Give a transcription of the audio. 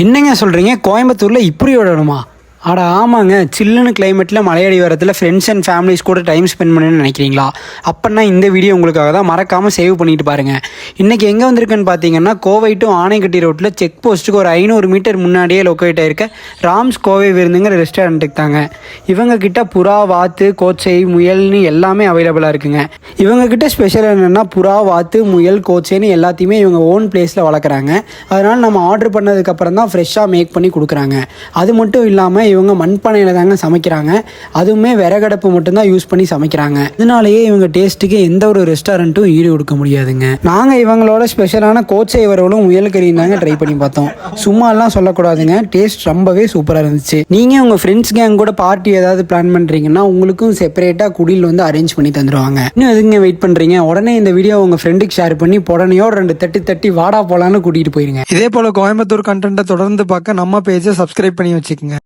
என்னங்க சொல்கிறீங்க? கோயம்புத்தூரில் இப்படி விடணுமா? அட ஆமாங்க, சில்லுன்னு கிளைமேட்டில் மலையடி வரத்தில் ஃப்ரெண்ட்ஸ் அண்ட் ஃபேமிலிஸ் கூட டைம் ஸ்பெண்ட் பண்ணணும்னு நினைக்கிறீங்களா? அப்போனா இந்த வீடியோ உங்களுக்காக தான். மறக்காமல் சேவ் பண்ணிட்டு பாருங்கள். இன்றைக்கி எங்கே வந்திருக்குன்னு பார்த்தீங்கன்னா, கோவை டு ஆனைக்கட்டி ரோட்டில் செக் போஸ்ட்டுக்கு ஒரு 500 மீட்டர் முன்னாடியே லொக்கேட் ஆகிருக்க ராம்ஸ் கோவை விருந்துங்கிற ரெஸ்டாரண்ட்டுக்கு தாங்க. இவங்கக்கிட்ட புறா, வாத்து, கோச்சை, முயல்னு எல்லாமே அவைலபிளாக இருக்குங்க. இவங்கக்கிட்ட ஸ்பெஷல் என்னென்னா, புறா, வாத்து, முயல், கோச்சைன்னு எல்லாத்தையுமே இவங்க ஓன் பிளேஸில் வளர்க்குறாங்க. அதனால் நம்ம ஆர்டர் பண்ணதுக்கப்புறம் தான் ஃப்ரெஷ்ஷாக மேக் பண்ணி கொடுக்குறாங்க. அது மட்டும் இல்லாமல் இவங்க மண்பானையில் தாங்க சமைக்கிறாங்க. அதுவுமே விறகடுப்பு மட்டும்தான் யூஸ் பண்ணி சமைக்கிறாங்க. இதனாலேயே இவங்க டேஸ்ட்டுக்கு எந்த ஒரு ரெஸ்டாரண்ட்டும் ஈடு கொடுக்க முடியாதுங்க. நாங்கள் இவங்களோட ஸ்பெஷலான கோச்சை வரவலும் முயல் கறியும் தாங்க ட்ரை பண்ணி பார்த்தோம். சும்மாலாம் சொல்லக்கூடாதுங்க, டேஸ்ட் ரொம்பவே சூப்பராக இருந்துச்சு. நீங்கள் உங்கள் ஃப்ரெண்ட்ஸ் கேங் கூட பார்ட்டி ஏதாவது பிளான் பண்ணுறீங்கன்னா உங்களுக்கும் செப்பரேட்டாக குடில் வந்து அரேஞ்ச் பண்ணி தந்துடுவாங்க. இன்னும் எதுங்க வெயிட் பண்ணுறீங்க? உடனே இந்த வீடியோ உங்கள் ஃப்ரெண்டுக்கு ஷேர் பண்ணி உடனேயோட 2 தட்டி வாடா போலான்னு கூட்டிகிட்டு போயிருங்க. இதே போல் கோயம்புத்தூர் கண்டென்ட்டை தொடர்ந்து பார்க்க நம்ம பேஜை சப்ஸ்கிரைப் பண்ணி வச்சுக்கோங்க.